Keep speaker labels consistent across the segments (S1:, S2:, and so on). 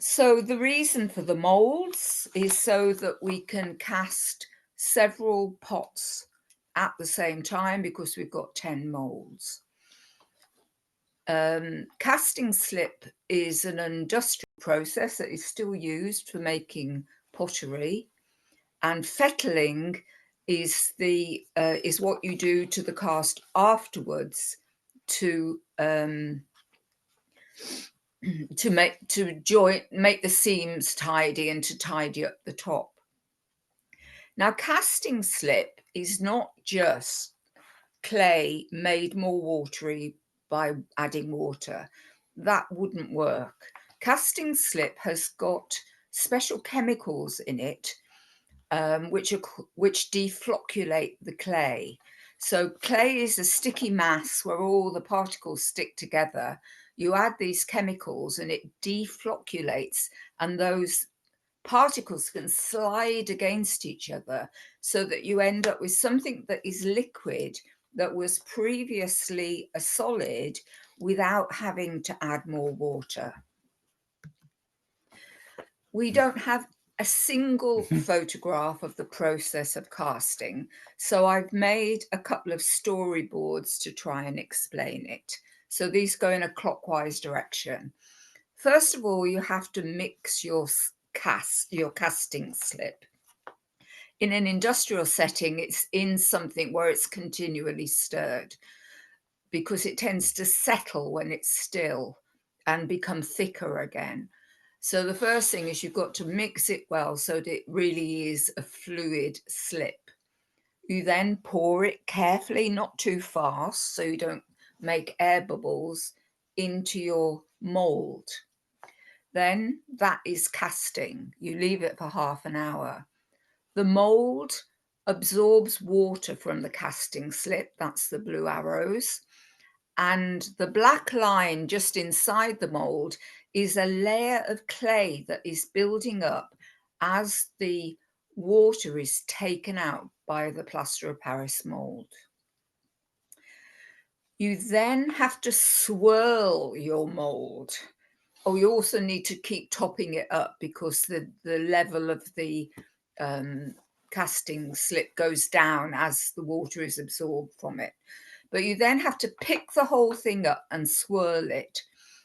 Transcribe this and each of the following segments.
S1: So the reason for the molds is so that we can cast several pots at the same time because we've got 10 molds. Casting slip is an industrial process that is still used for making pottery, and fettling is what you do to the cast afterwards to make the seams tidy and to tidy up the top. Now, casting slip is not just clay made more watery by adding water. That wouldn't work. Casting slip has got special chemicals in it which deflocculate the clay. So clay is a sticky mass where all the particles stick together. You add these chemicals and it deflocculates, and those particles can slide against each other so that you end up with something that is liquid that was previously a solid without having to add more water. We don't have a single photograph of the process of casting, so I've made a couple of storyboards to try and explain it. So these go in a clockwise direction. First of all, you have to mix your casting slip. In an industrial setting, it's in something where it's continually stirred because it tends to settle when it's still and become thicker again. So the first thing is you've got to mix it well so that it really is a fluid slip. You then pour it carefully, not too fast, so you don't make air bubbles, into your mold. Then that is casting. You leave it for half an hour. The mold absorbs water from the casting slip. That's the blue arrows. And the black line just inside the mold is a layer of clay that is building up as the water is taken out by the plaster of Paris mold. You then have to swirl your mold. Oh, you also need to keep topping it up because the level of the casting slip goes down as the water is absorbed from it. But you then have to pick the whole thing up and swirl it.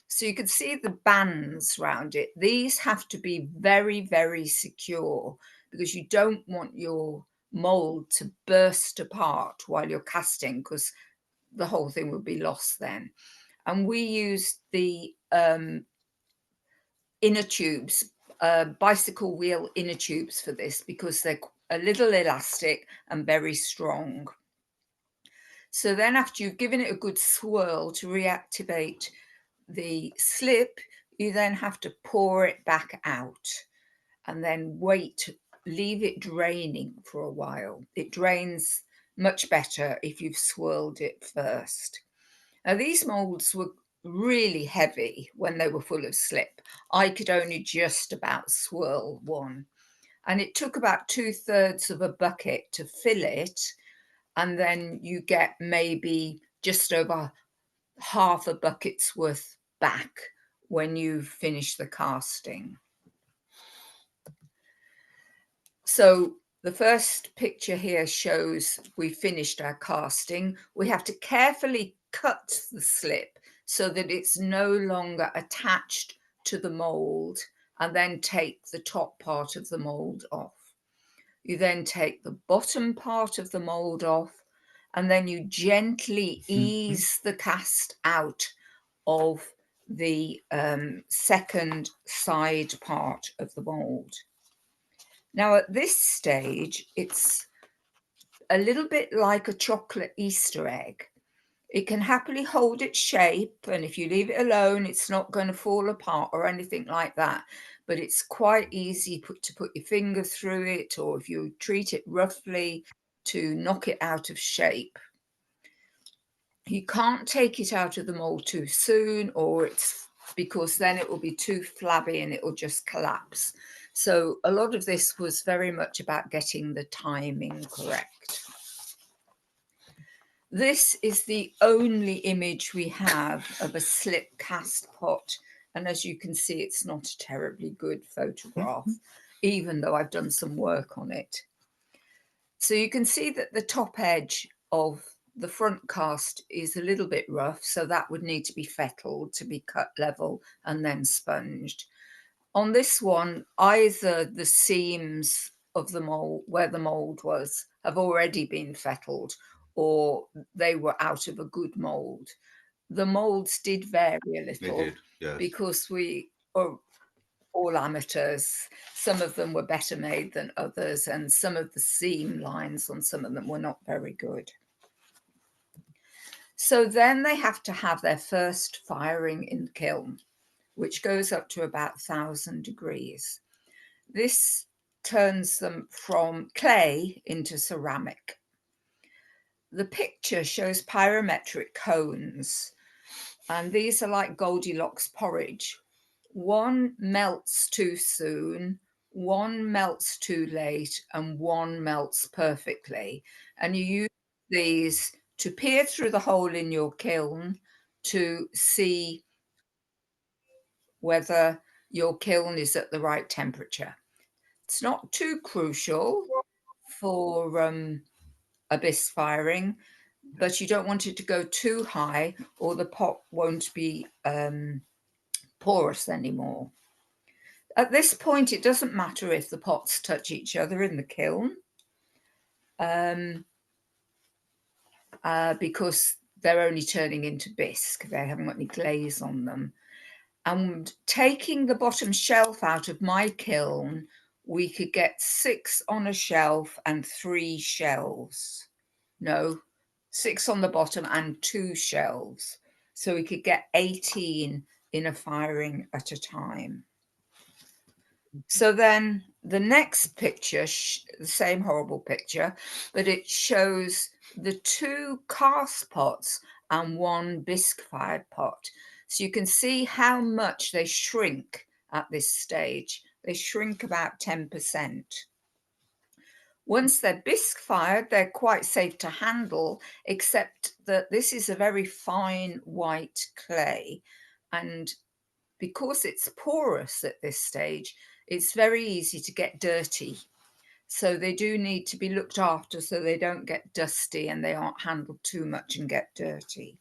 S1: So you can see the bands around it. These have to be very, very secure because you don't want your mold to burst apart while you're casting because the whole thing would be lost then. And we use the inner tubes, bicycle wheel inner tubes for this because they're a little elastic and very strong. So then after you've given it a good swirl to reactivate the slip, you then have to pour it back out and then leave it draining for a while. It drains much better if you've swirled it first. Now these molds were really heavy when they were full of slip. I could only just about swirl one. And it took about 2/3 of a bucket to fill it. And then you get maybe just over half a bucket's worth back when you finish the casting. So the first picture here shows we finished our casting. We have to carefully cut the slip so that it's no longer attached to the mold, and then take the top part of the mold off. You then take the bottom part of the mold off, and then you gently ease the cast out of the second side part of the mold. Now at this stage, it's a little bit like a chocolate Easter egg. It can happily hold its shape, and if you leave it alone, it's not going to fall apart or anything like that. But it's quite easy to put your finger through it, or if you treat it roughly, to knock it out of shape. You can't take it out of the mold too soon, because then it will be too flabby and it will just collapse. So a lot of this was very much about getting the timing correct. This is the only image we have of a slip cast pot And as you can see, it's not a terribly good photograph, even though I've done some work on it. So you can see that the top edge of the front cast is a little bit rough, so that would need to be fettled to be cut level and then sponged. On this one, either the seams of the mold, where the mold was, have already been fettled, or they were out of a good mold. The molds did vary a little.
S2: They did, yes.
S1: Because we are all amateurs. Some of them were better made than others, and some of the seam lines on some of them were not very good. So then they have to have their first firing in the kiln, which goes up to about 1,000 degrees. This turns them from clay into ceramic. The picture shows pyrometric cones, and these are like Goldilocks porridge. One melts too soon, one melts too late, and one melts perfectly. And you use these to peer through the hole in your kiln to see whether your kiln is at the right temperature. It's not too crucial for abyss firing, but you don't want it to go too high or the pot won't be porous anymore. At this point, it doesn't matter if the pots touch each other in the kiln because they're only turning into bisque. They haven't got any glaze on them. And taking the bottom shelf out of my kiln, we could get 6 on a shelf and 3 shelves. No, 6 on the bottom and 2 shelves. So we could get 18 in a firing at a time. So then the next picture, the same horrible picture, but it shows the 2 cast pots and 1 bisque-fired pot. So you can see how much they shrink at this stage. They shrink about 10%. Once they're bisque-fired, they're quite safe to handle, except that this is a very fine white clay. And because it's porous at this stage, it's very easy to get dirty. So they do need to be looked after so they don't get dusty and they aren't handled too much and get dirty.